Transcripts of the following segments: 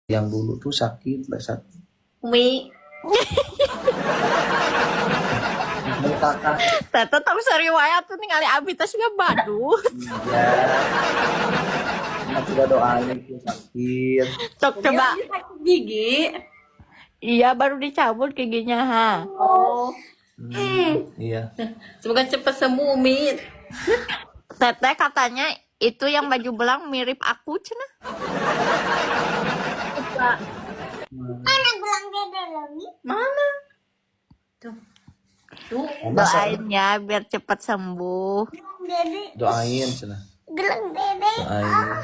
Yang dulu tuh sakit, sakit. Umi. Kakak. Tete tahu riwayat tuh ningali abi teh siga badut. Iya. Aku udah doain itu sakit. Cok coba. Gigi. Iya baru dicabut giginya ha. Oh. Iya. Semoga cepat sembuh, Umi. Teteh katanya itu yang baju belang mirip aku cenah. Mana gelang dede lagi? Mana? Tuh. Doain ya biar cepat sembuh. Dede, Doain cenah. gelang dede. Doain.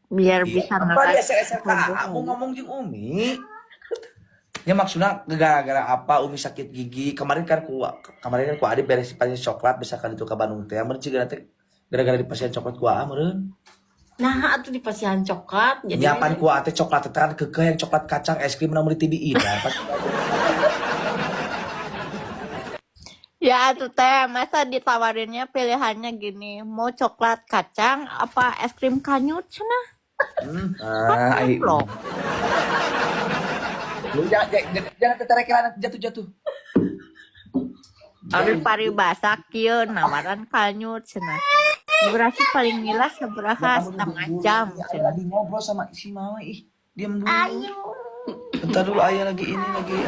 Biar bisa Apa dia SRK? Aku ngomong jeung Umi. Ya maksudnya gara-gara apa Umi sakit gigi. Kemarin kan ku Adi beres pasien coklat bisa kan itu ke Bandung teh. Mun ciga teh gara-gara di pasien coklat ku meureun. Nah, atuh di pasihan coklat. Jadi Nyiapan ku teh coklat teh kan kekeh yang coklat kacang es krim namun di TBI dah. Ya tuh teh masa ditawarinnya pilihannya gini mau coklat kacang apa es krim kanyut cenah. Ai. Loh. Lu jangan tertarik jatuh-jatuh. Ari paribasa kieu nawaran kanyut cenah. Durasi paling ngilas sabaraha setengah jam cenah. Lagi ngobrol sama si Mama diam dulu. Ayu. Bentar dulu ayah lagi ini lagi.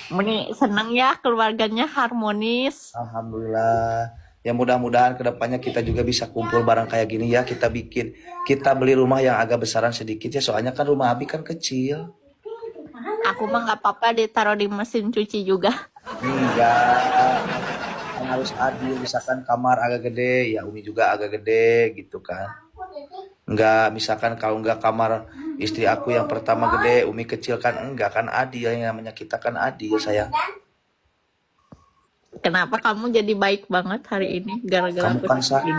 Meni seneng ya keluarganya harmonis. Alhamdulillah. Ya mudah-mudahan kedepannya kita juga bisa kumpul bareng kayak gini ya. Kita beli rumah yang agak besaran sedikit ya. Soalnya kan rumah Abi kan kecil. Aku mah nggak apa-apa ditaruh di mesin cuci juga. Enggak. Kan harus adil. Misalkan kamar agak gede, ya Umi juga agak gede gitu kan. Enggak, misalkan kalau enggak kamar istri aku yang pertama gede, Umi kecil kan enggak kan adil, yang namanya kita kan adil sayang. Kenapa kamu jadi baik banget hari ini gara-gara Kamu kan sakit.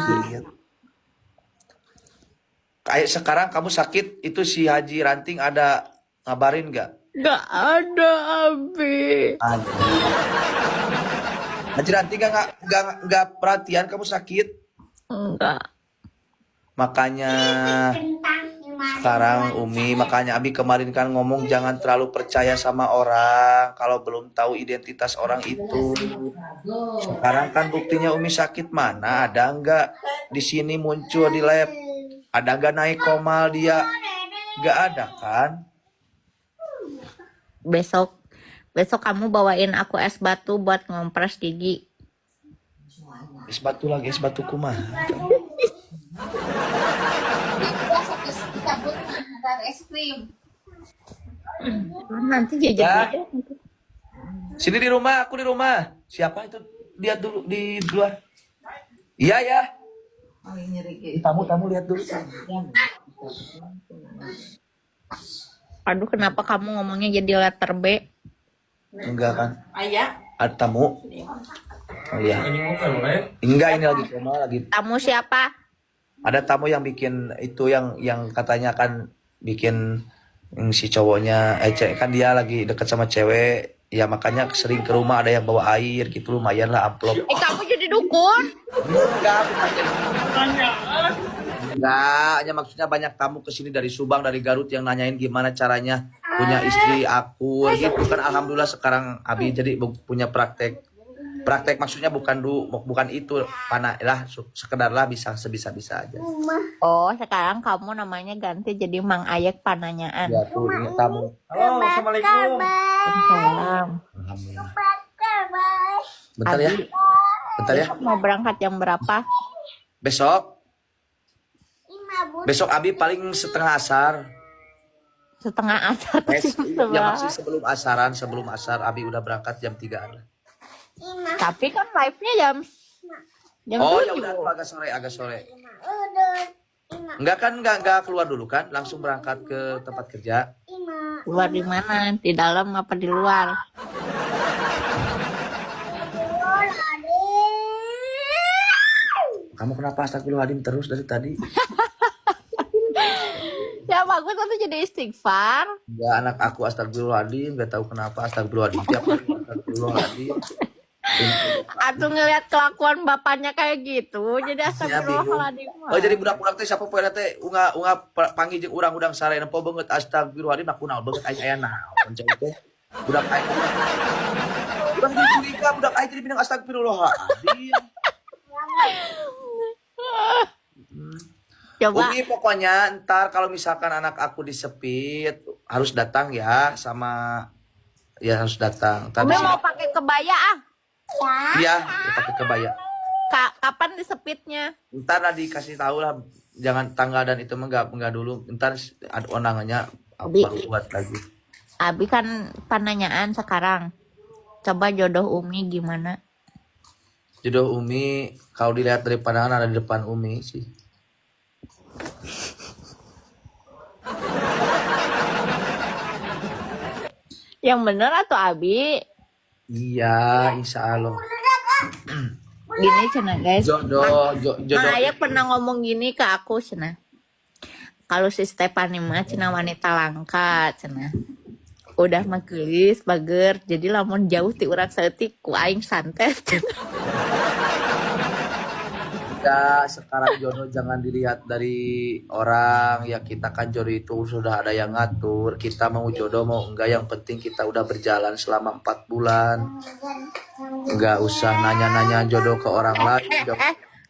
Kayak sekarang kamu sakit itu si Haji Ranting ada ngabarin nggak? Gak ada Abi. Haji Ranting nggak perhatian kamu sakit. Enggak. Makanya sekarang Umi, makanya Abi kemarin kan ngomong jangan terlalu percaya sama orang kalau belum tahu identitas orang itu. Sekarang kan buktinya Umi sakit mana? Ada nggak di sini muncul di lab? Ada nggak naik komal dia? Nggak ada kan? Besok kamu bawain aku es batu buat ngompres gigi. Es batu lagi, es batu kumaha? Kita buat es krim. Nanti jajan. Sini di rumah, aku di rumah. Siapa itu? Lihat dulu di luar. Iya ya. Tamu lihat dulu. Aduh kenapa kamu ngomongnya jadi letter B? Enggak kan? Ayah. Ada tamu. Oh iya. Enggak, ini lagi koma lagi. Tamu siapa? Ada tamu yang bikin itu yang katanya kan bikin si cowoknya kan dia lagi dekat sama cewek. Ya makanya sering ke rumah ada yang bawa air gitu, lumayan lah amplop. Kamu jadi dukun? Enggak, hanya maksudnya banyak tamu kesini dari Subang, dari Garut yang nanyain gimana caranya punya istri akur gitu kan. Alhamdulillah sekarang Abi jadi punya praktek maksudnya bukan itu panah lah, sekedar lah bisa sebisa-bisa aja. Oh sekarang kamu namanya ganti jadi Mang Ayek Pananyaan. Ya tuh ini tamu. Halo, assalamualaikum. Salam. Alhamdulillah. Bentar ya. Besok mau berangkat jam berapa? Besok Abi paling setengah asar. Setengah asar. Ya masih sebelum asar Abi udah berangkat jam 3-an. Tapi kan live-nya jam Oh 7. ya udah agak sore. Enggak keluar dulu kan, langsung berangkat ke tempat kerja. Keluar di mana? Di dalam apa di luar? Kamu kenapa astagfirullahaladzim terus dari tadi? Ya bagus itu jadi istighfar. Ya anak aku astagfirullahaladzim, gak tahu kenapa astagfirullahaladzim. Tiap hari astagfirullahaladzim. Atuh ngeliat kelakuan bapaknya kayak gitu, jadi astagfirullahaladzim. Oh jadi budak-budak teh siapa poe teh unga panggil jeung urang-urang sare nempo beungeut astagfirullahaladzim aku naon beungeut aing aya naon cai teh. Budak aing. Budak jadi curiga budak aing jadi pinang astagfirullahaladzim. Coba Umi pokoknya ntar kalau misalkan anak aku disepit harus datang ya sama ya harus datang. Ntar Umi mau pakai kebaya ah. iya ya, pakai kebaya. Kapan disepitnya? Ntar lah dikasih tahu lah jangan tanggal dan itu enggak dulu. Ntar ada onangannya Abi. baru buat lagi. Abi kan penanyaan sekarang. Coba jodoh Umi gimana? Jodoh Umi kalau dilihat dari pandangan ada di depan Umi sih. Yang bener atau Abi? Iya, insya Allah. Gini cina guys. Jodoh. Mang Ayah pernah ngomong gini ke aku cina. Kalau si Stephanie mah cina wanita langka cina. Udah mah geulis bager, jadi lamun jauh ti urang saeutik ku aing santet. Ya, sekarang jodoh jangan dilihat dari orang ya kita kan jodoh itu sudah ada yang ngatur kita mau jodoh mau enggak yang penting kita udah berjalan selama 4 bulan enggak usah nanya-nanya jodoh ke orang lain.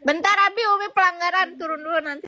Bentar Abi Umi pelanggaran turun dulu nanti.